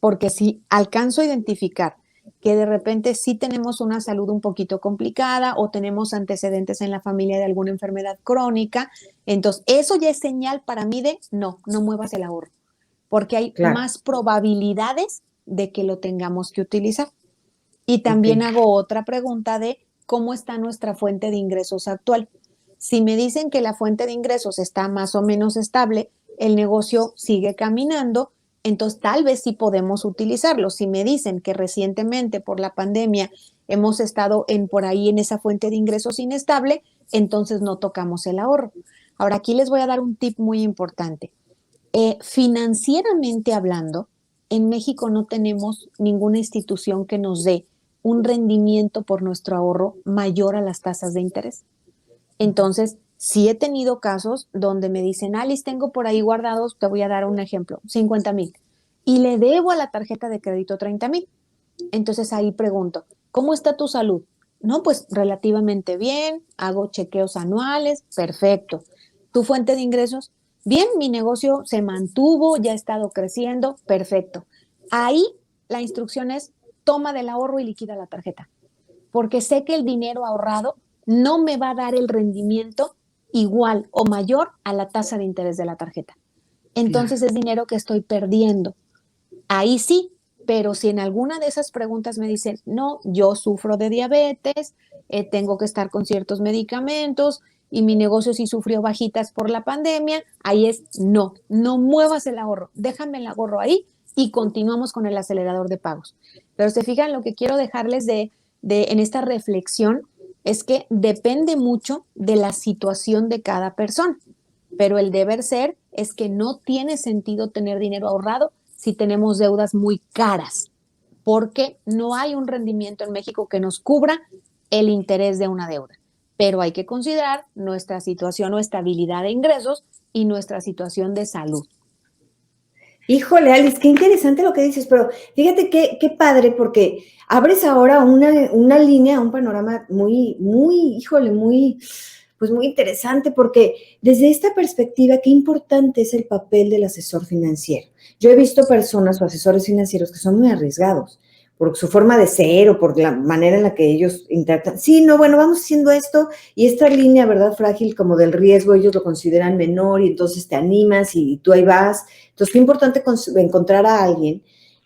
Porque si alcanzo a identificar que de repente sí tenemos una salud un poquito complicada o tenemos antecedentes en la familia de alguna enfermedad crónica, entonces eso ya es señal para mí de no muevas el ahorro, porque hay Claro, más probabilidades de que lo tengamos que utilizar. Y ok, también hago otra pregunta de cómo está nuestra fuente de ingresos actual. Si me dicen que la fuente de ingresos está más o menos estable, el negocio sigue caminando, entonces tal vez sí podemos utilizarlo. Si me dicen que recientemente por la pandemia hemos estado por ahí en esa fuente de ingresos inestable, entonces no tocamos el ahorro. Ahora aquí les voy a dar un tip muy importante. Financieramente hablando, en México no tenemos ninguna institución que nos dé un rendimiento por nuestro ahorro mayor a las tasas de interés. Entonces, sí he tenido casos donde me dicen, Alice, tengo por ahí guardados, te voy a dar un ejemplo, 50,000, y le debo a la tarjeta de crédito 30,000. Entonces ahí pregunto, ¿cómo está tu salud? No, pues relativamente bien, hago chequeos anuales, perfecto. ¿Tu fuente de ingresos? Bien, mi negocio se mantuvo, ya ha estado creciendo, perfecto. Ahí la instrucción es toma del ahorro y liquida la tarjeta, porque sé que el dinero ahorrado no me va a dar el rendimiento igual o mayor a la tasa de interés de la tarjeta. claro. Entonces es dinero que estoy perdiendo. Ahí sí, pero si en alguna de esas preguntas me dicen, no, yo sufro de diabetes, tengo que estar con ciertos medicamentos y mi negocio sí sufrió bajitas por la pandemia, ahí es no muevas el ahorro, déjame el ahorro ahí y continuamos con el acelerador de pagos. Pero se fijan, lo que quiero dejarles en esta reflexión es que depende mucho de la situación de cada persona, pero el deber ser es que no tiene sentido tener dinero ahorrado si tenemos deudas muy caras, porque no hay un rendimiento en México que nos cubra el interés de una deuda. Pero hay que considerar nuestra situación o estabilidad de ingresos y nuestra situación de salud. Híjole, Alice, qué interesante lo que dices, pero fíjate qué padre, porque abres ahora una línea, un panorama híjole, pues muy interesante, porque desde esta perspectiva, qué importante es el papel del asesor financiero. Yo he visto personas o asesores financieros que son muy arriesgados por su forma de ser o por la manera en la que ellos interactúan. Sí, no, bueno, vamos haciendo esto y esta línea, ¿verdad? Frágil como del riesgo, ellos lo consideran menor y entonces te animas y tú ahí vas. Entonces, qué importante encontrar a alguien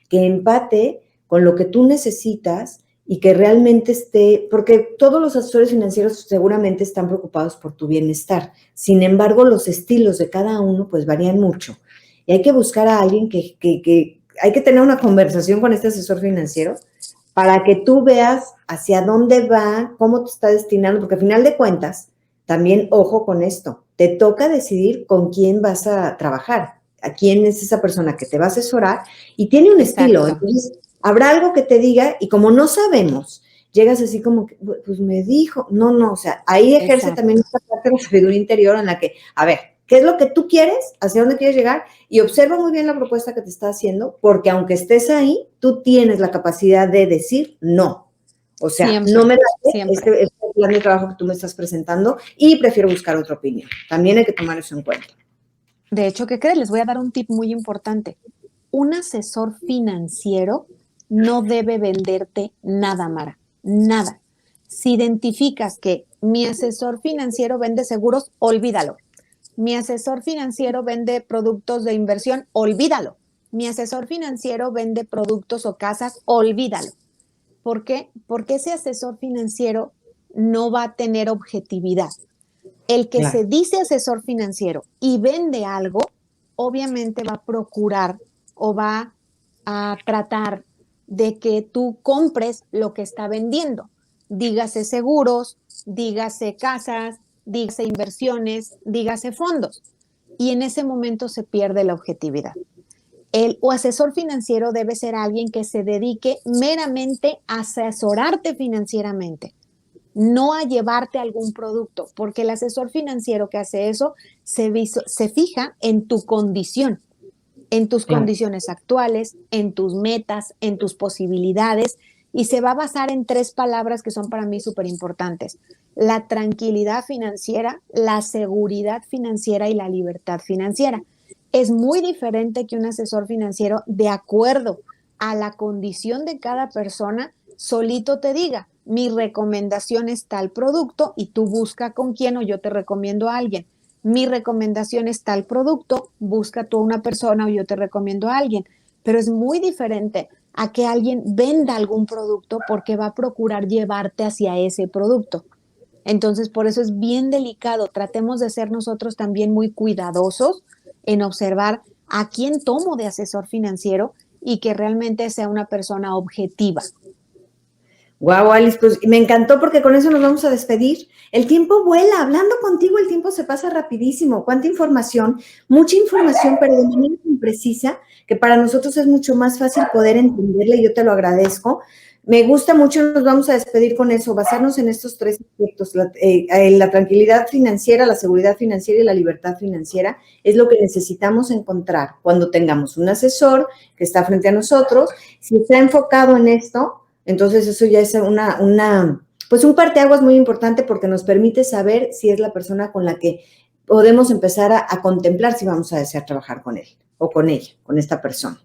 que empate con lo que tú necesitas y que realmente esté, porque todos los asesores financieros seguramente están preocupados por tu bienestar. Sin embargo, los estilos de cada uno pues varían mucho. Y hay que buscar a alguien que hay que tener una conversación con este asesor financiero para que tú veas hacia dónde va, cómo te está destinando, porque al final de cuentas, también ojo con esto, te toca decidir con quién vas a trabajar, a quién es esa persona que te va a asesorar y tiene un estilo. Exacto, Entonces, habrá algo que te diga y como no sabemos, llegas así como, que, pues me dijo, no, o sea, ahí ejerce también exacto. esta parte de la sabiduría interior en la que, a ver, ¿qué es lo que tú quieres? ¿Hacia dónde quieres llegar? Y observa muy bien la propuesta que te está haciendo, porque aunque estés ahí, tú tienes la capacidad de decir no. O sea, no Siempre, me da siempre. este plan de trabajo que tú me estás presentando y prefiero buscar otra opinión. También hay que tomar eso en cuenta. De hecho, ¿qué crees? Les voy a dar un tip muy importante. Un asesor financiero no debe venderte nada, Mara, nada. Si identificas que mi asesor financiero vende seguros, olvídalo. Mi asesor financiero vende productos de inversión, olvídalo. Mi asesor financiero vende productos o casas, olvídalo. ¿Por qué? Porque ese asesor financiero no va a tener objetividad. El que Claro, se dice asesor financiero y vende algo, obviamente va a procurar o va a tratar de que tú compres lo que está vendiendo. Dígase seguros, dígase casas, dígase inversiones, dígase fondos. Y en ese momento se pierde la objetividad. El o asesor financiero debe ser alguien que se dedique meramente a asesorarte financieramente. no a llevarte algún producto, porque el asesor financiero que hace eso se fija en tu condición, en tus Claro. condiciones actuales, en tus metas, en tus posibilidades, y se va a basar en 3 palabras que son para mí súper importantes: la tranquilidad financiera, la seguridad financiera y la libertad financiera. Es muy diferente que un asesor financiero, de acuerdo a la condición de cada persona, solito te diga, mi recomendación es tal producto y tú busca con quién, o yo te recomiendo a alguien. Mi recomendación es tal producto, busca tú a una persona o yo te recomiendo a alguien. Pero es muy diferente a que alguien venda algún producto porque va a procurar llevarte hacia ese producto. Entonces, por eso es bien delicado. Tratemos de ser nosotros también muy cuidadosos en observar a quién tomo de asesor financiero y que realmente sea una persona objetiva. Wow, Alice, pues me encantó porque con eso nos vamos a despedir. El tiempo vuela, hablando contigo el tiempo se pasa rapidísimo. Cuánta información, mucha información, pero de manera imprecisa, que para nosotros es mucho más fácil poder entenderla y yo te lo agradezco. Me gusta mucho, nos vamos a despedir con eso, basarnos en estos 3 aspectos, la tranquilidad financiera, la seguridad financiera y la libertad financiera, es lo que necesitamos encontrar cuando tengamos un asesor que está frente a nosotros. Si está enfocado en esto, entonces eso ya es pues un parteaguas muy importante porque nos permite saber si es la persona con la que podemos empezar a contemplar si vamos a desear trabajar con él o con ella, con esta persona.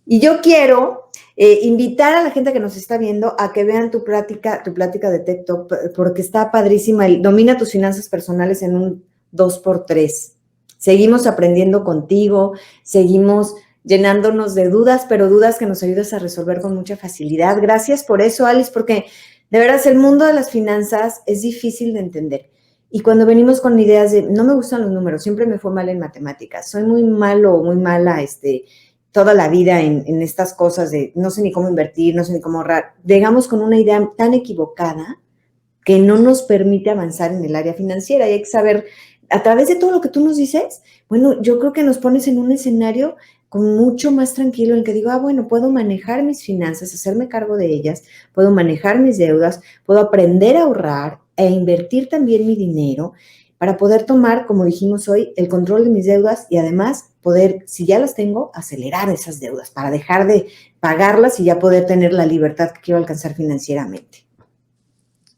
Y yo quiero invitar a la gente que nos está viendo a que vean tu plática de TikTok, porque está padrísima. Domina tus finanzas personales en un 2x3. Seguimos aprendiendo contigo, seguimos llenándonos de dudas, pero dudas que nos ayudas a resolver con mucha facilidad. Gracias por eso, Alice, porque de veras el mundo de las finanzas es difícil de entender. Y cuando venimos con ideas de, no me gustan los números, siempre me fue mal en matemáticas, soy muy malo o muy mala, toda la vida en estas cosas de no sé ni cómo invertir, no sé ni cómo ahorrar, llegamos con una idea tan equivocada que no nos permite avanzar en el área financiera. Y hay que saber, a través de todo lo que tú nos dices, bueno, yo creo que nos pones en un escenario con mucho más tranquilo en que digo, bueno, puedo manejar mis finanzas, hacerme cargo de ellas, puedo manejar mis deudas, puedo aprender a ahorrar e invertir también mi dinero para poder tomar, como dijimos hoy, el control de mis deudas y además poder, si ya las tengo, acelerar esas deudas para dejar de pagarlas y ya poder tener la libertad que quiero alcanzar financieramente.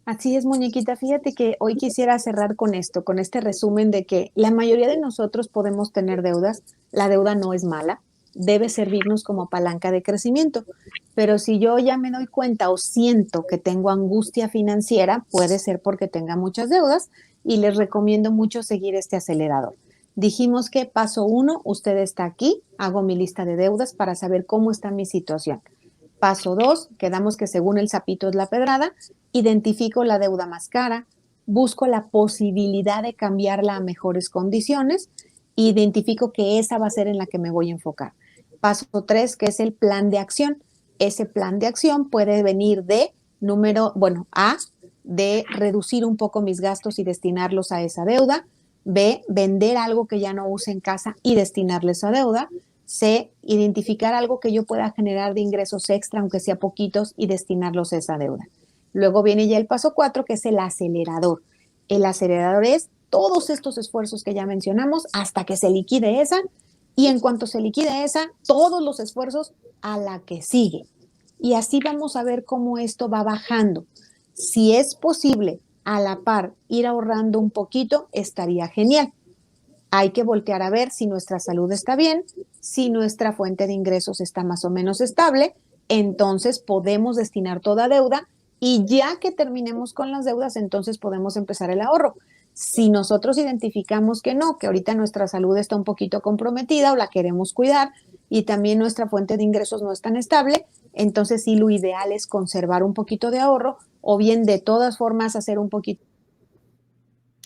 Así es, muñequita. Fíjate que hoy quisiera cerrar con esto, con este resumen de que la mayoría de nosotros podemos tener deudas. La deuda no es mala, debe servirnos como palanca de crecimiento. Pero si yo ya me doy cuenta o siento que tengo angustia financiera, puede ser porque tenga muchas deudas y les recomiendo mucho seguir este acelerador. Dijimos que paso 1, usted está aquí, hago mi lista de deudas para saber cómo está mi situación. Paso 2, quedamos que según el sapito es la pedrada, identifico la deuda más cara, busco la posibilidad de cambiarla a mejores condiciones, identifico que esa va a ser en la que me voy a enfocar. Paso 3, que es el plan de acción. Ese plan de acción puede venir de A, de reducir un poco mis gastos y destinarlos a esa deuda. B, vender algo que ya no use en casa y destinarle esa deuda. C, identificar algo que yo pueda generar de ingresos extra, aunque sea poquitos, y destinarlos a esa deuda. Luego viene ya el paso 4, que es el acelerador. El acelerador es todos estos esfuerzos que ya mencionamos hasta que se liquide esa, y en cuanto se liquide esa, todos los esfuerzos a la que sigue. Y así vamos a ver cómo esto va bajando. Si es posible a la par ir ahorrando un poquito, estaría genial. Hay que voltear a ver si nuestra salud está bien, si nuestra fuente de ingresos está más o menos estable, entonces podemos destinar toda deuda y ya que terminemos con las deudas, entonces podemos empezar el ahorro. Si nosotros identificamos que no, que ahorita nuestra salud está un poquito comprometida o la queremos cuidar y también nuestra fuente de ingresos no es tan estable, entonces sí lo ideal es conservar un poquito de ahorro o bien de todas formas hacer un poquito.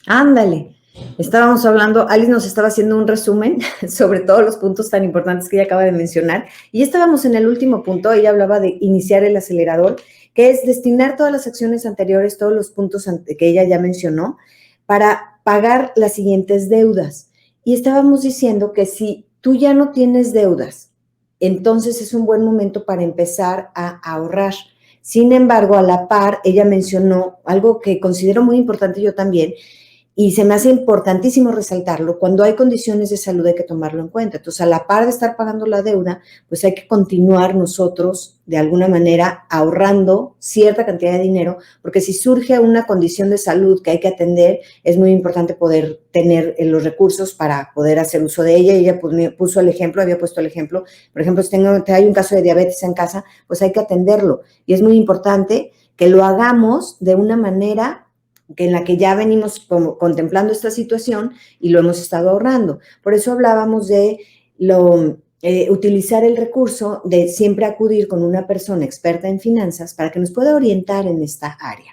Ándale. Estábamos hablando, Alice nos estaba haciendo un resumen sobre todos los puntos tan importantes que ella acaba de mencionar y estábamos en el último punto, ella hablaba de iniciar el acelerador, que es destinar todas las acciones anteriores, todos los puntos que ella ya mencionó, para pagar las siguientes deudas. Y estábamos diciendo que si tú ya no tienes deudas, entonces es un buen momento para empezar a ahorrar. Sin embargo, a la par, ella mencionó algo que considero muy importante yo también, y se me hace importantísimo resaltarlo. Cuando hay condiciones de salud hay que tomarlo en cuenta. Entonces, a la par de estar pagando la deuda, pues hay que continuar nosotros, de alguna manera, ahorrando cierta cantidad de dinero, porque si surge una condición de salud que hay que atender, es muy importante poder tener los recursos para poder hacer uso de ella. Ella pues, me puso el ejemplo, había puesto el ejemplo. Por ejemplo, si hay un caso de diabetes en casa, pues hay que atenderlo. Y es muy importante que lo hagamos de una manera en la que ya venimos contemplando esta situación y lo hemos estado ahorrando. Por eso hablábamos de utilizar el recurso de siempre acudir con una persona experta en finanzas para que nos pueda orientar en esta área.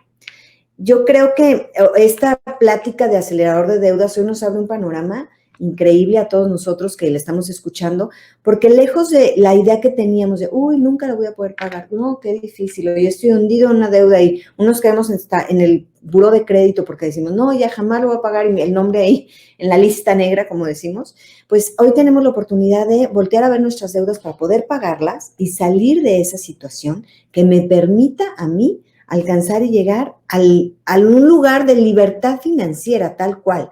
Yo creo que esta plática de acelerador de deudas hoy nos abre un panorama increíble a todos nosotros que le estamos escuchando, porque lejos de la idea que teníamos de, uy, nunca la voy a poder pagar, no, qué difícil, yo estoy hundido en una deuda y unos quedamos en el buró de crédito porque decimos, no, ya jamás lo voy a pagar y el nombre ahí en la lista negra, como decimos, pues hoy tenemos la oportunidad de voltear a ver nuestras deudas para poder pagarlas y salir de esa situación que me permita a mí alcanzar y llegar a un lugar de libertad financiera tal cual,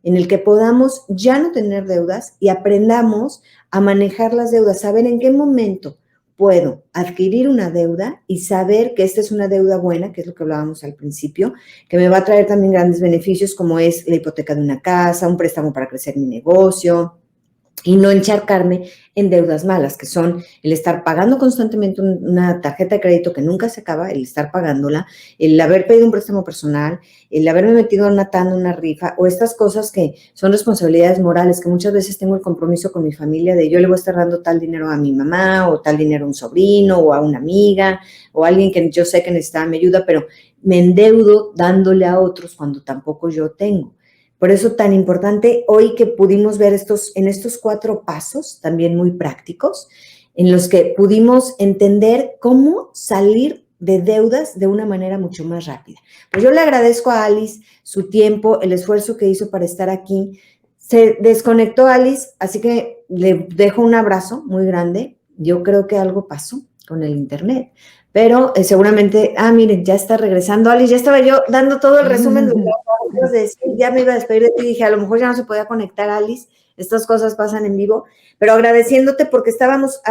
en el que podamos ya no tener deudas y aprendamos a manejar las deudas, saber en qué momento puedo adquirir una deuda y saber que esta es una deuda buena, que es lo que hablábamos al principio, que me va a traer también grandes beneficios como es la hipoteca de una casa, un préstamo para crecer mi negocio, y no encharcarme en deudas malas, que son el estar pagando constantemente una tarjeta de crédito que nunca se acaba, el estar pagándola, el haber pedido un préstamo personal, el haberme metido en una tanda, una rifa, o estas cosas que son responsabilidades morales, que muchas veces tengo el compromiso con mi familia de yo le voy a estar dando tal dinero a mi mamá, o tal dinero a un sobrino, o a una amiga, o a alguien que yo sé que necesita mi ayuda, pero me endeudo dándole a otros cuando tampoco yo tengo. Por eso tan importante hoy que pudimos ver en estos 4 pasos, también muy prácticos, en los que pudimos entender cómo salir de deudas de una manera mucho más rápida. Pues yo le agradezco a Alice su tiempo, el esfuerzo que hizo para estar aquí. Se desconectó Alice, así que le dejo un abrazo muy grande. Yo creo que algo pasó con el internet, pero seguramente, miren, ya está regresando Alice, ya estaba yo dando todo el resumen de ya me iba a despedir de ti, dije, a lo mejor ya no se podía conectar Alice, estas cosas pasan en vivo, pero agradeciéndote porque estábamos,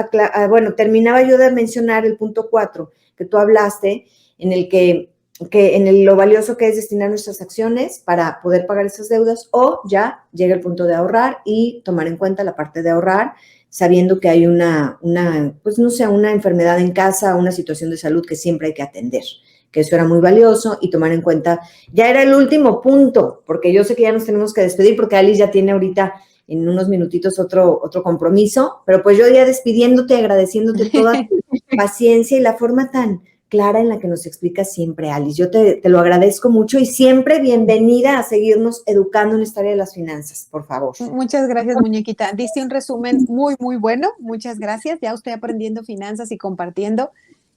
terminaba yo de mencionar el punto 4 que tú hablaste, en el que lo valioso que es destinar nuestras acciones para poder pagar esas deudas, o ya llega el punto de ahorrar y tomar en cuenta la parte de ahorrar, sabiendo que hay una enfermedad en casa, una situación de salud que siempre hay que atender, que eso era muy valioso y tomar en cuenta, ya era el último punto, porque yo sé que ya nos tenemos que despedir porque Alice ya tiene ahorita en unos minutitos otro compromiso, pero pues yo ya despidiéndote, agradeciéndote toda tu paciencia y la forma tan clara en la que nos explicas siempre, Alice. Yo te lo agradezco mucho y siempre bienvenida a seguirnos educando en esta área de las finanzas, por favor. Muchas gracias, muñequita. Diste un resumen muy, muy bueno. Muchas gracias. Ya estoy aprendiendo finanzas y compartiendo.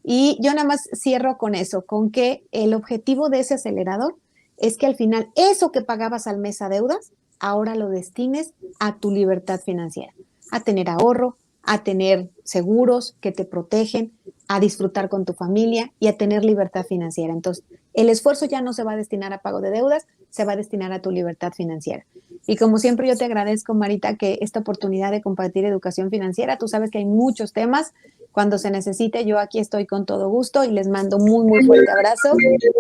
Y yo nada más cierro con eso, con que el objetivo de ese acelerador es que al final eso que pagabas al mes a deudas, ahora lo destines a tu libertad financiera, a tener ahorro, a tener seguros que te protegen, a disfrutar con tu familia y a tener libertad financiera. Entonces, el esfuerzo ya no se va a destinar a pago de deudas, se va a destinar a tu libertad financiera. Y como siempre yo te agradezco, Marita, que esta oportunidad de compartir educación financiera, tú sabes que hay muchos temas, cuando se necesite yo aquí estoy con todo gusto y les mando muy, muy fuerte abrazo,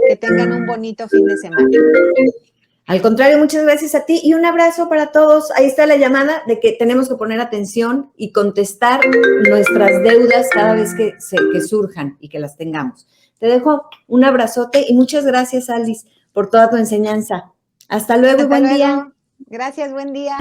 que tengan un bonito fin de semana. Al contrario, muchas gracias a ti y un abrazo para todos. Ahí está la llamada de que tenemos que poner atención y contestar nuestras deudas cada vez que surjan y que las tengamos. Te dejo un abrazote y muchas gracias, Alice, por toda tu enseñanza. Hasta luego y buen día. Gracias, buen día.